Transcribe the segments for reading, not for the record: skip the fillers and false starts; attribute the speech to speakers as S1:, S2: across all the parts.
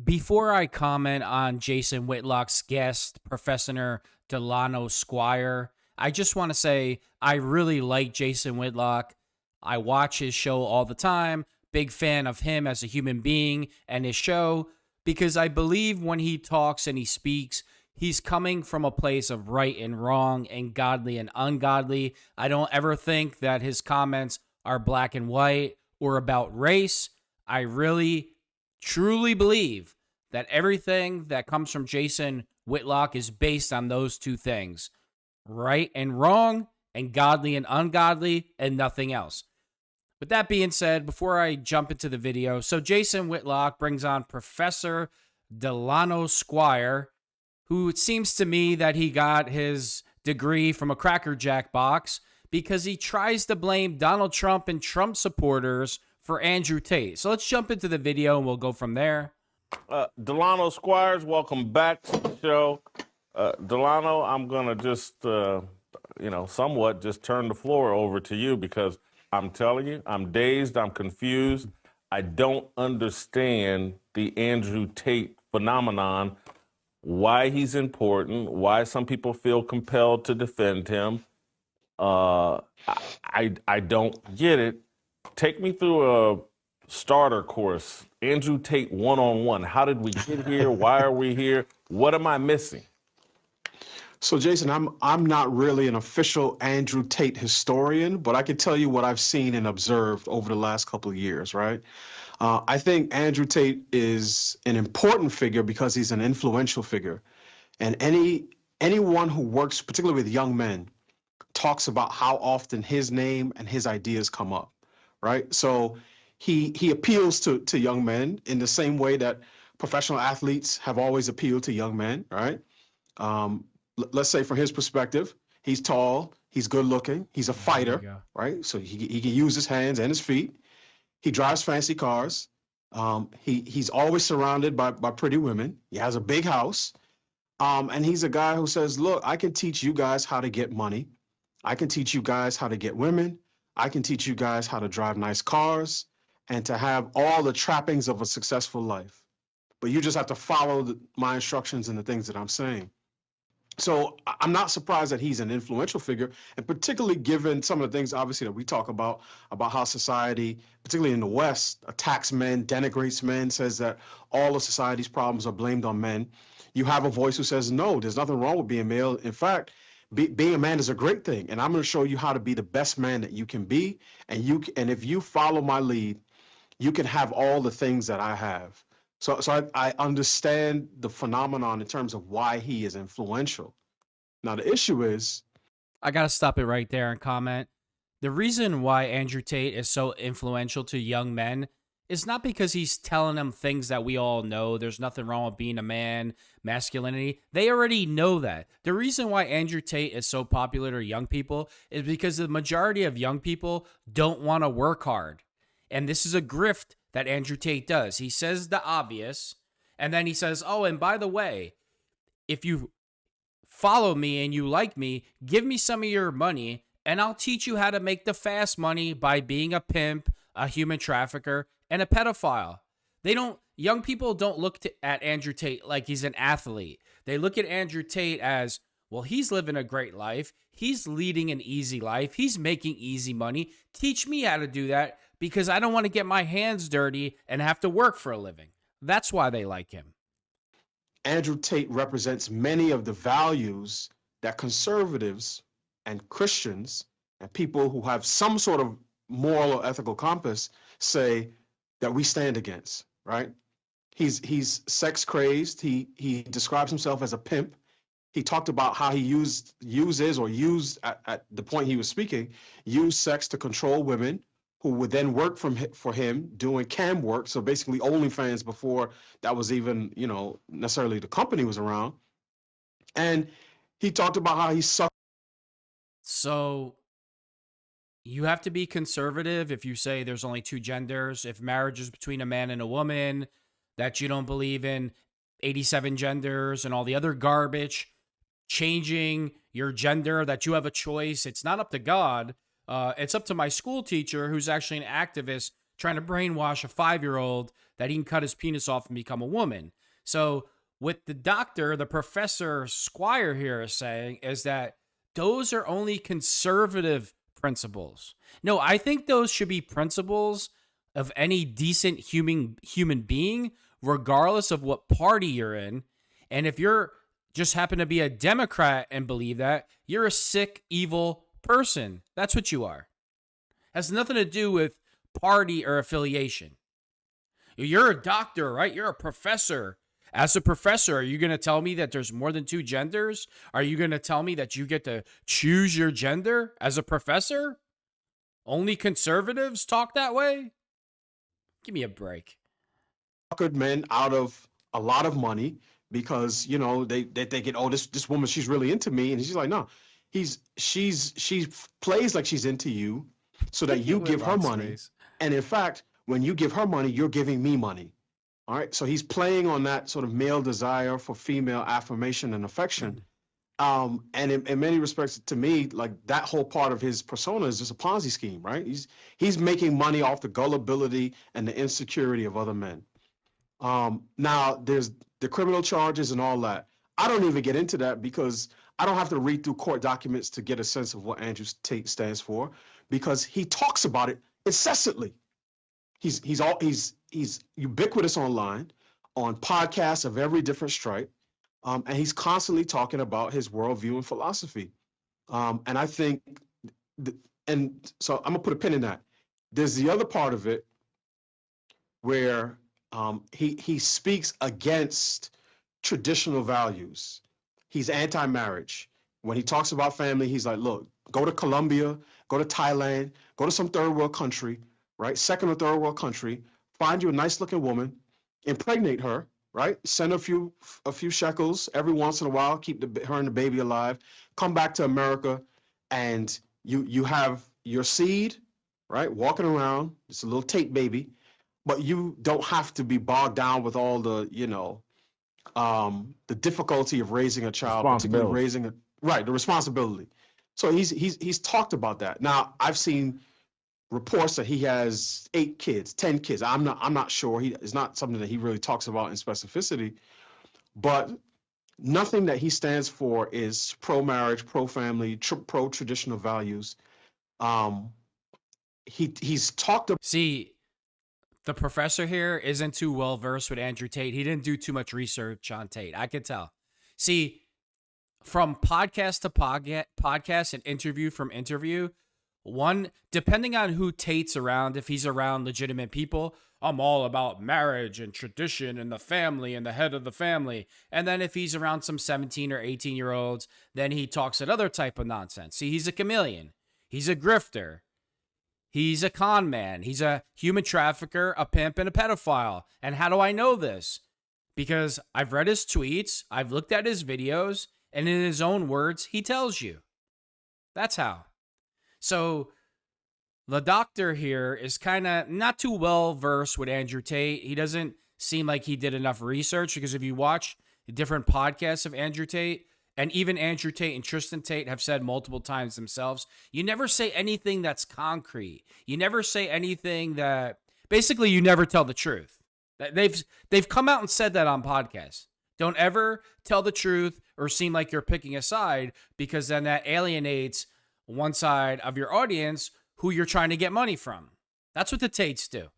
S1: Before I comment on Jason Whitlock's guest, Professor Delano Squire, I just want to say I really like Jason Whitlock. I watch his show all the time. Big fan of him as a human being and his show because I believe when he talks and he speaks, he's coming from a place of right and wrong and godly and ungodly. I don't ever think that his comments are black and white or about race. I really, truly believe that everything that comes from Jason Whitlock is based on those two things, right and wrong, and godly and ungodly, and nothing else. With that being said, before I jump into the video, so Jason Whitlock brings on Professor Delano Squire, who it seems to me that he got his degree from a Cracker Jack box because he tries to blame Donald Trump and Trump supporters for Andrew Tate. So let's jump into the video and we'll go from there.
S2: Delano Squires, welcome back to the show. Delano, I'm going to just, somewhat just turn the floor over to you because I'm telling you, I'm dazed, I'm confused. I don't understand the Andrew Tate phenomenon, why he's important, why some people feel compelled to defend him. I don't get it. Take me through a starter course. Andrew Tate one-on-one. How did we get here? Why are we here? What am I missing?
S3: So, Jason, I'm not really an official Andrew Tate historian, but I can tell you what I've seen and observed over the last couple of years, right? I think Andrew Tate is an important figure because he's an influential figure. And anyone who works, particularly with young men, talks about how often his name and his ideas come up, right? So he appeals to young men in the same way that professional athletes have always appealed to young men, right? Let's say from his perspective, he's tall, he's good looking, he's a fighter, right? So he can use his hands and his feet. He drives fancy cars. He's always surrounded by pretty women. He has a big house. And he's a guy who says, look, I can teach you guys how to get money. I can teach you guys how to get women. I can teach you guys how to drive nice cars and to have all the trappings of a successful life. But you just have to follow my instructions and the things that I'm saying. So I'm not surprised that he's an influential figure, and particularly given some of the things, obviously, that we talk about how society, particularly in the West, attacks men, denigrates men, says that all of society's problems are blamed on men. You have a voice who says, no, there's nothing wrong with being male. In fact, being a man is a great thing, and I'm going to show you how to be the best man that you can be, and if you follow my lead, you can have all the things that I have. So I understand the phenomenon in terms of why he is influential. Now, the issue is...
S1: I got to stop it right there and comment. The reason why Andrew Tate is so influential to young men is not because he's telling them things that we all know. There's nothing wrong with being a man, masculinity. They already know that. The reason why Andrew Tate is so popular to young people is because the majority of young people don't want to work hard. And this is a grift that Andrew Tate does. He says the obvious, and then he says, oh, and by the way, if you follow me and you like me, give me some of your money, and I'll teach you how to make the fast money by being a pimp, a human trafficker, and a pedophile. Young people don't look at Andrew Tate like he's an athlete. They look at Andrew Tate as, well, he's living a great life. He's leading an easy life. He's making easy money. Teach me how to do that because I don't want to get my hands dirty and have to work for a living. That's why they like him.
S3: Andrew Tate represents many of the values that conservatives and Christians and people who have some sort of moral or ethical compass say that we stand against, right? He's sex crazed. He describes himself as a pimp. He talked about how he used at the point he was speaking, used sex to control women who would then work for him doing cam work. So basically OnlyFans before that was even, necessarily the company was around. And he talked about how he sucked.
S1: So you have to be conservative if you say there's only two genders, if marriage is between a man and a woman, that you don't believe in 87 genders and all the other garbage, changing your gender, that you have a choice. It's not up to God. It's up to my school teacher, who's actually an activist, trying to brainwash a 5-year-old that he can cut his penis off and become a woman. So what the doctor, the Professor Squire here is saying is that those are only conservative principles. No, I think those should be principles of any decent human being, regardless of what party you're in. And if you're just happen to be a Democrat and believe that, you're a sick, evil person. That's what you are. Has nothing to do with party or affiliation. You're a doctor, right? You're a professor. As a professor, are you going to tell me that there's more than 2 genders? Are you going to tell me that you get to choose your gender as a professor? Only conservatives talk that way? Give me a break.
S3: Suckered men out of a lot of money because, you know, they get, oh, this woman, she's really into me. And she's like, no, she plays like she's into you so that you give her money. And in fact, when you give her money, you're giving me money. All right. So he's playing on that sort of male desire for female affirmation and affection. And in many respects, to me, like that whole part of his persona is just a Ponzi scheme, right? He's making money off the gullibility and the insecurity of other men. Now, there's the criminal charges and all that. I don't even get into that because I don't have to read through court documents to get a sense of what Andrew Tate stands for, because he talks about it incessantly. He's ubiquitous online, on podcasts of every different stripe, and he's constantly talking about his worldview and philosophy. And I think, and so I'm gonna put a pin in that. There's the other part of it where he speaks against traditional values. He's anti-marriage. When he talks about family, he's like, look, go to Colombia, go to Thailand, go to some third world country, right? Second or third world country, find you a nice looking woman, impregnate her, right? Send a few shekels every once in a while, keep her and the baby alive, come back to America, and you have your seed, right? Walking around, it's a little Tate baby, but you don't have to be bogged down with all the, you know, the difficulty of raising a child, particularly raising a, right, the responsibility. So he's talked about that. Now, I've seen reports that he has 8 kids, 10 kids. I'm not sure. It's not something that he really talks about in specificity, but nothing that he stands for is pro-marriage, pro-family, pro-traditional values. He's talked about.
S1: See, the professor here isn't too well versed with Andrew Tate. He didn't do too much research on Tate. I could tell. See, from podcast to podcast and interview from interview, one, depending on who Tate's around, if he's around legitimate people, I'm all about marriage and tradition and the family and the head of the family. And then if he's around some 17 or 18-year-olds, then he talks another type of nonsense. See, he's a chameleon. He's a grifter. He's a con man. He's a human trafficker, a pimp, and a pedophile. And how do I know this? Because I've read his tweets, I've looked at his videos, and in his own words, he tells you. That's how. So the doctor here is kind of not too well versed with Andrew Tate. He doesn't seem like he did enough research, because if you watch the different podcasts of Andrew Tate, and even Andrew Tate and Tristan Tate have said multiple times themselves, you never say anything that's concrete. You never say anything that, basically, you never tell the truth. They've come out and said that on podcasts. Don't ever tell the truth or seem like you're picking a side, because then that alienates one side of your audience who you're trying to get money from. That's what the Tates do.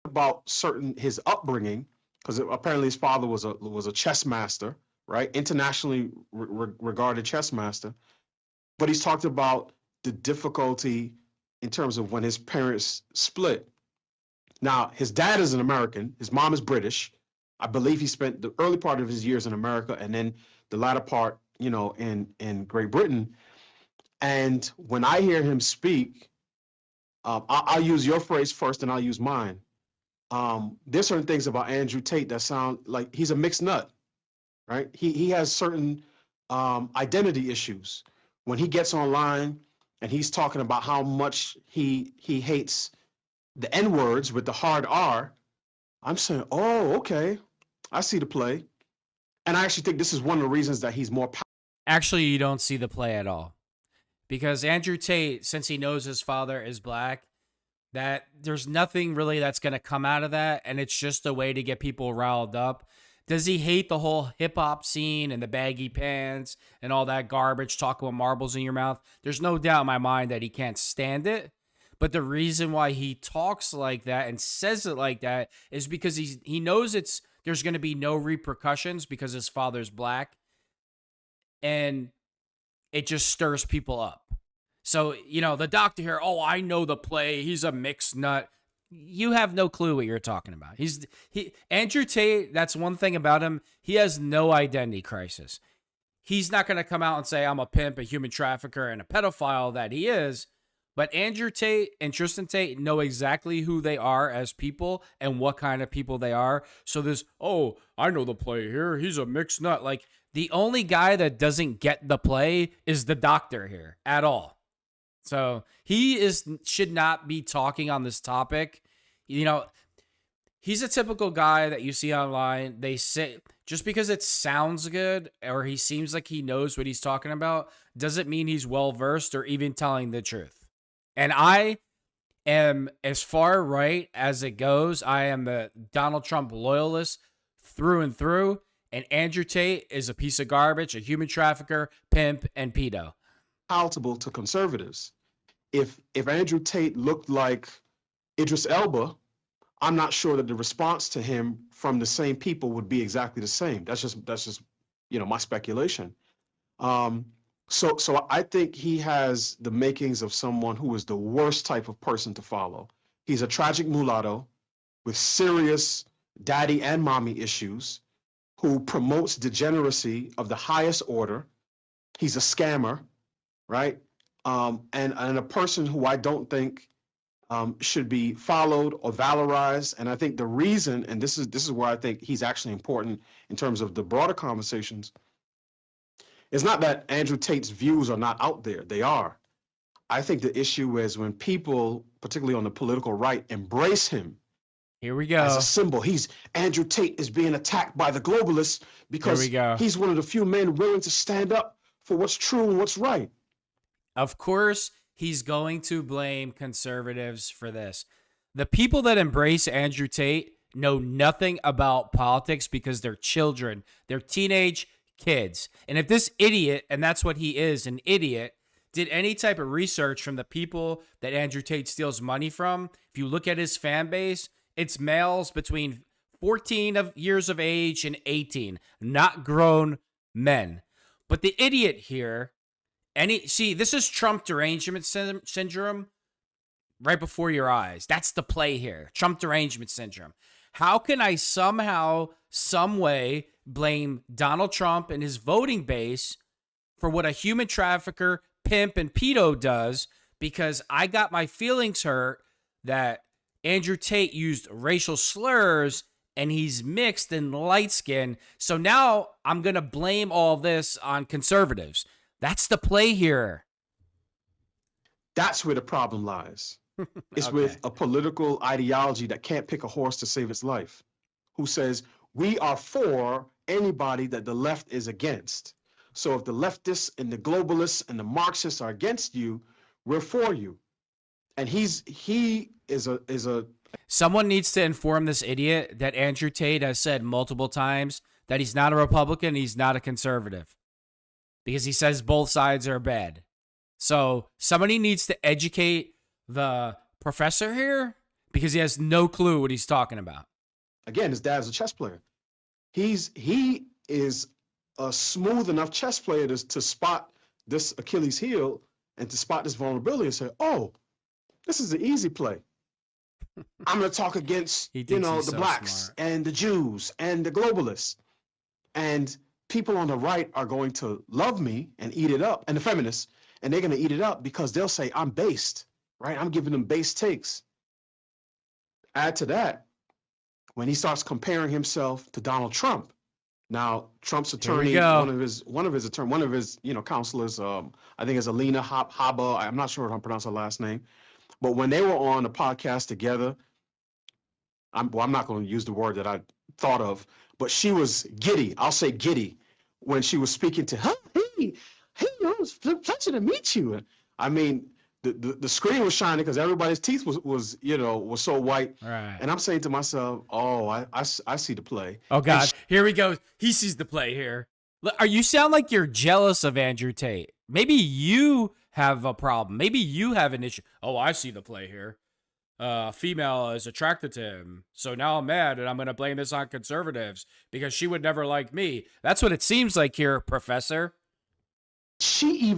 S3: About his upbringing, because apparently his father was a chess master, right? Internationally regarded chess master. But he's talked about the difficulty in terms of when his parents split. Now, his dad is an American. His mom is British. I believe he spent the early part of his years in America and then the latter part, you know, in Great Britain. And when I hear him speak, I'll use your phrase first and I'll use mine. There's certain things about Andrew Tate that sound like he's a mixed nut. Right? He has certain identity issues. When he gets online and he's talking about how much he hates the N-words with the hard R, I'm saying, oh, okay, I see the play. And I actually think this is one of the reasons that he's more powerful.
S1: Actually, you don't see the play at all. Because Andrew Tate, since he knows his father is black, that there's nothing really that's going to come out of that, and it's just a way to get people riled up. Does he hate the whole hip hop scene and the baggy pants and all that garbage, talking with marbles in your mouth? There's no doubt in my mind that he can't stand it. But the reason why he talks like that and says it like that is because he knows there's going to be no repercussions because his father's black, and it just stirs people up. So, the doctor here, oh, I know the play. He's a mixed nut. You have no clue what you're talking about. Andrew Tate, that's one thing about him. He has no identity crisis. He's not going to come out and say, I'm a pimp, a human trafficker, and a pedophile that he is. But Andrew Tate and Tristan Tate know exactly who they are as people and what kind of people they are. So there's, oh, I know the play here. He's a mixed nut. Like, the only guy that doesn't get the play is the doctor here at all. So he should not be talking on this topic. He's a typical guy that you see online. They say just because it sounds good or he seems like he knows what he's talking about doesn't mean he's well versed or even telling the truth. And I am as far right as it goes. I am a Donald Trump loyalist through and through. And Andrew Tate is a piece of garbage, a human trafficker, pimp, and pedo.
S3: Palatable to conservatives. If Andrew Tate looked like Idris Elba, I'm not sure that the response to him from the same people would be exactly the same. That's just my speculation. So I think he has the makings of someone who is the worst type of person to follow. He's a tragic mulatto with serious daddy and mommy issues who promotes degeneracy of the highest order. He's a scammer, right? And a person who I don't think should be followed or valorized. And I think the reason, and this is where I think he's actually important in terms of the broader conversations, is not that Andrew Tate's views are not out there. They are. I think the issue is when people, particularly on the political right, embrace him.
S1: Here we go.
S3: As a symbol. Andrew Tate is being attacked by the globalists because he's one of the few men willing to stand up for what's true and what's right.
S1: Of course, he's going to blame conservatives for this. The people that embrace Andrew Tate know nothing about politics because they're children. They're teenage kids. And if this idiot, and that's what he is, an idiot, did any type of research from the people that Andrew Tate steals money from, if you look at his fan base, it's males between 14 years of age and 18, not grown men. But the idiot here, this is Trump derangement syndrome right before your eyes. That's the play here. Trump derangement syndrome. How can I somehow, some way blame Donald Trump and his voting base for what a human trafficker, pimp, and pedo does because I got my feelings hurt that Andrew Tate used racial slurs and he's mixed and light-skinned. So now I'm going to blame all this on conservatives. That's the play here.
S3: That's where the problem lies. It's with a political ideology that can't pick a horse to save its life, who says, we are for anybody that the left is against. So if the leftists and the globalists and the Marxists are against you, we're for you. And he is a
S1: Someone needs to inform this idiot that Andrew Tate has said multiple times that he's not a Republican, he's not a conservative. Because he says both sides are bad. So somebody needs to educate the professor here because he has no clue what he's talking about.
S3: Again, his dad's a chess player. He is a smooth enough chess player to spot this Achilles heel and to spot this vulnerability and say, oh, this is an easy play. I'm going to talk against, the blacks and the Jews and the globalists. And people on the right are going to love me and eat it up, and the feminists, and they're going to eat it up because they'll say, I'm based, right? I'm giving them base takes. Add to that, when he starts comparing himself to Donald Trump. Now, Trump's attorney, one of his counselors, I think is Alina Habba. I'm not sure how to pronounce her last name. But when they were on a podcast together, I'm not going to use the word that I thought of, but she was giddy. I'll say giddy when she was speaking to her. Hey, it was a pleasure to meet you. I mean, the screen was shining because everybody's teeth was so white.
S1: Right.
S3: And I'm saying to myself, oh, I see the play.
S1: Oh God, here we go. He sees the play here. You sound like you're jealous of Andrew Tate. Maybe you have a problem. Maybe you have an issue. Oh, I see the play here. Female is attracted to him. So now I'm mad and I'm going to blame this on conservatives because she would never like me. That's what it seems like here, Professor.
S3: She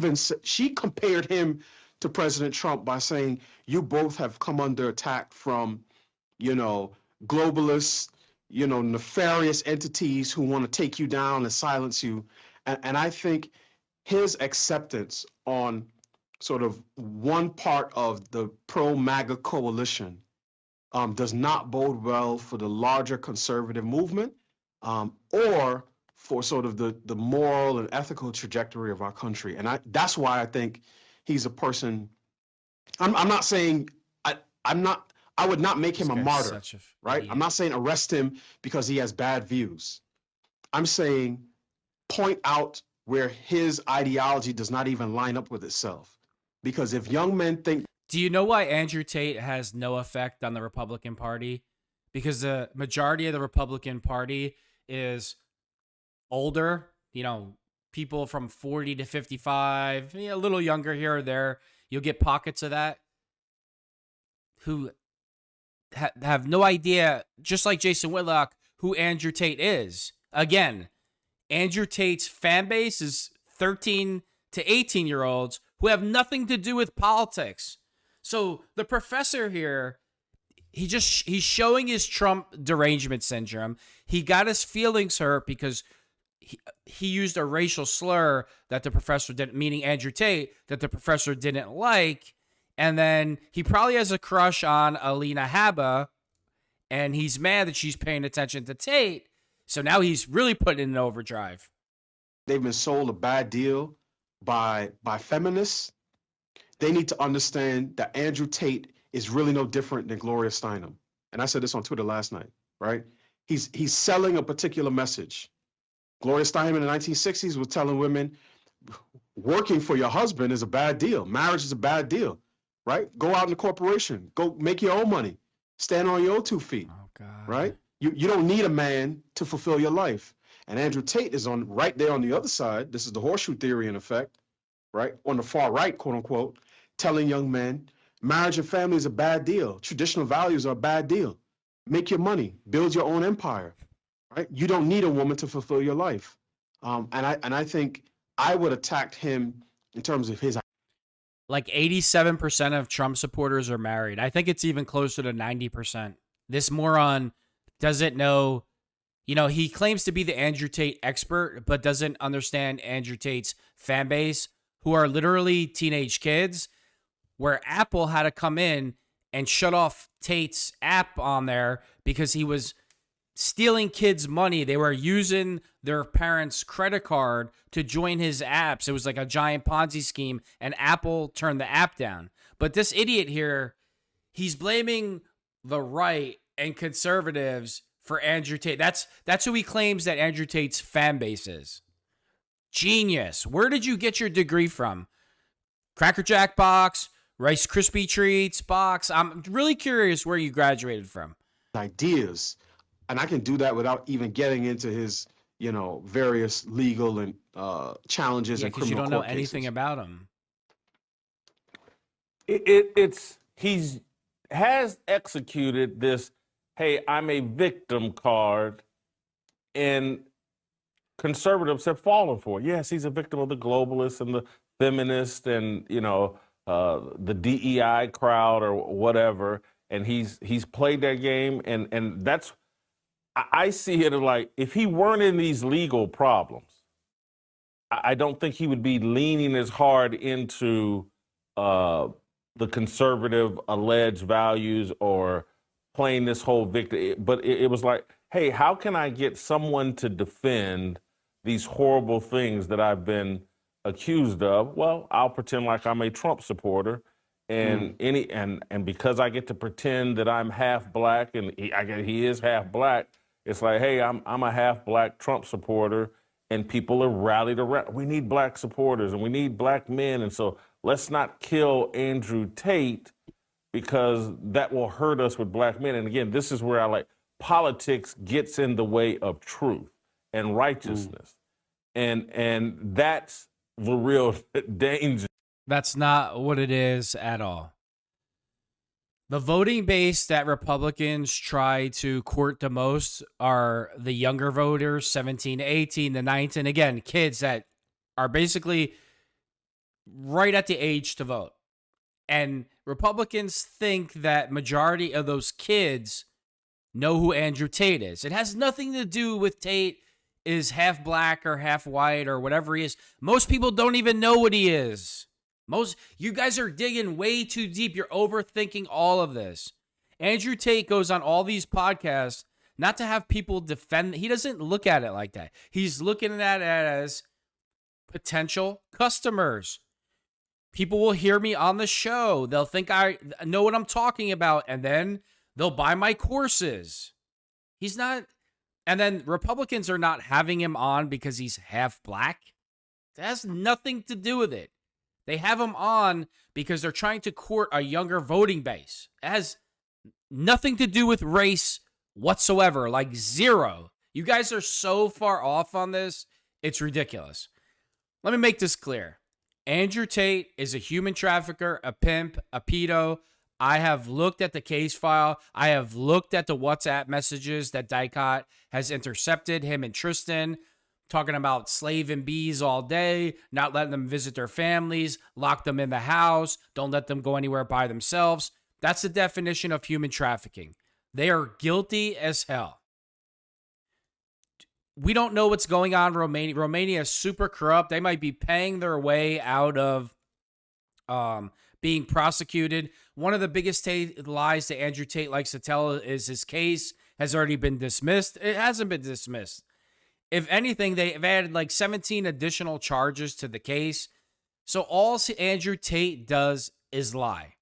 S3: compared him to President Trump by saying, you both have come under attack from, globalists, nefarious entities who want to take you down and silence you. And I think his acceptance on sort of one part of the pro-MAGA coalition does not bode well for the larger conservative movement or for sort of the moral and ethical trajectory of our country. And that's why I think he's a person. I'm not saying I would not make him a martyr, right? Idiot. I'm not saying arrest him because he has bad views. I'm saying point out where his ideology does not even line up with itself. Because if young men think...
S1: Do you know why Andrew Tate has no effect on the Republican Party? Because the majority of the Republican Party is older, people from 40 to 55, a little younger here or there. You'll get pockets of that who have no idea, just like Jason Whitlock, who Andrew Tate is. Again, Andrew Tate's fan base is 13 to 18-year-olds who have nothing to do with politics. So the professor here, he's showing his Trump derangement syndrome. He got his feelings hurt because he used a racial slur that the professor didn't, meaning Andrew Tate, that the professor didn't like. And then he probably has a crush on Alina Habba, and he's mad that she's paying attention to Tate. So now he's really putting in overdrive.
S3: They've been sold a bad deal by feminists. They need to understand that Andrew Tate is really no different than Gloria Steinem. And I said this on Twitter last night, right? He's selling a particular message. Gloria Steinem in the 1960s was telling women, working for your husband is a bad deal. Marriage is a bad deal, right? Go out in the corporation. Go make your own money. Stand on your own 2 feet, right? You don't need a man to fulfill your life. And Andrew Tate is right there on the other side. This is the horseshoe theory in effect, right? On the far right, quote unquote, telling young men, marriage and family is a bad deal. Traditional values are a bad deal. Make your money, build your own empire, right? You don't need a woman to fulfill your life. And I think I would attack him in terms of his.
S1: Like 87% of Trump supporters are married. I think it's even closer to 90%. This moron doesn't know. He claims to be the Andrew Tate expert, but doesn't understand Andrew Tate's fan base, who are literally teenage kids, where Apple had to come in and shut off Tate's app on there because he was stealing kids' money. They were using their parents' credit card to join his apps. It was like a giant Ponzi scheme, and Apple turned the app down. But this idiot here, he's blaming the right and conservatives for Andrew Tate. That's who he claims that Andrew Tate's fan base is. Genius. Where did you get your degree from? Cracker Jack box, Rice Krispie treats box. I'm really curious where you graduated from.
S3: Ideas. And I can do that without even getting into his, various legal and challenges and criminal court cases.
S1: Because you don't know anything about him.
S2: He's has executed this, hey, I'm a victim card, and conservatives have fallen for it. Yes, he's a victim of the globalists and the feminists and, the DEI crowd or whatever, and he's played that game, and that's, I see it like, if he weren't in these legal problems, I don't think he would be leaning as hard into the conservative alleged values or playing this whole victim. But it was like, hey, how can I get someone to defend these horrible things that I've been accused of? Well, I'll pretend like I'm a Trump supporter, and and because I get to pretend that I'm half black, and he is half black. It's like, hey, I'm a half black Trump supporter, and people are rallied around. We need black supporters, and we need black men, and so let's not kill Andrew Tate because that will hurt us with black men. And again, this is where I like politics gets in the way of truth and righteousness. And that's the real danger.
S1: That's not what it is at all. The voting base that Republicans try to court the most are the younger voters, 17 to 18, the 19. Again, kids that are basically right at the age to vote. And Republicans think that majority of those kids know who Andrew Tate is. It has nothing to do with Tate is half black or half white or whatever he is. Most people don't even know what he is. You guys are digging way too deep. You're overthinking all of this. Andrew Tate goes on all these podcasts not to have people defend. He doesn't look at it like that. He's looking at it as potential customers. People will hear me on the show. They'll think I know what I'm talking about, and then they'll buy my courses. He's not. And then Republicans are not having him on because he's half black. That has nothing to do with it. They have him on because they're trying to court a younger voting base. It has nothing to do with race whatsoever, like zero. You guys are so far off on this, it's ridiculous. Let me make this clear. Andrew Tate is a human trafficker, a pimp, a pedo. I have looked at the case file. I have looked at the WhatsApp messages that Dicot has intercepted him and Tristan, talking about slaving bees all day, not letting them visit their families, lock them in the house, don't let them go anywhere by themselves. That's the definition of human trafficking. They are guilty as hell. We don't know what's going on in Romania. Romania is super corrupt. They might be paying their way out of being prosecuted. One of the biggest lies that Andrew Tate likes to tell is his case has already been dismissed. It hasn't been dismissed. If anything, they've added like 17 additional charges to the case. So all Andrew Tate does is lie.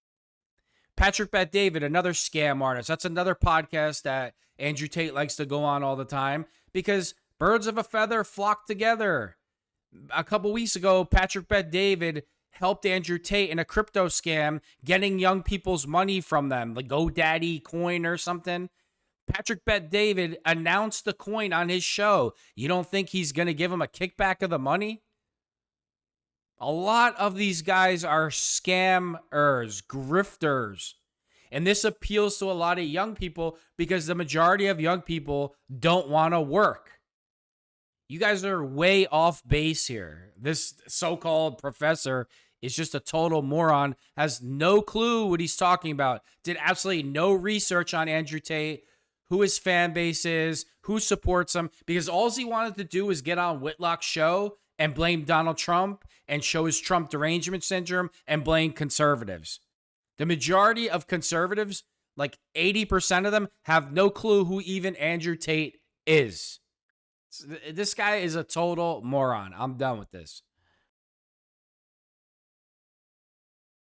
S1: Patrick Bet-David, another scam artist. That's another podcast that Andrew Tate likes to go on all the time because birds of a feather flock together. A couple weeks ago, Patrick Bet-David helped Andrew Tate in a crypto scam, getting young people's money from them, the GoDaddy coin or something. Patrick Bet-David announced the coin on his show. You don't think he's going to give him a kickback of the money? A lot of these guys are scammers, grifters. And this appeals to a lot of young people because the majority of young people don't want to work. You guys are way off base here. This so-called professor is just a total moron, has no clue what he's talking about, did absolutely no research on Andrew Tate, who his fan base is, who supports him, because all he wanted to do was get on Whitlock's show and blame Donald Trump and show his Trump derangement syndrome and blame conservatives. The majority of conservatives, like 80% of them, have no clue who even Andrew Tate is. This guy is a total moron. I'm done with this.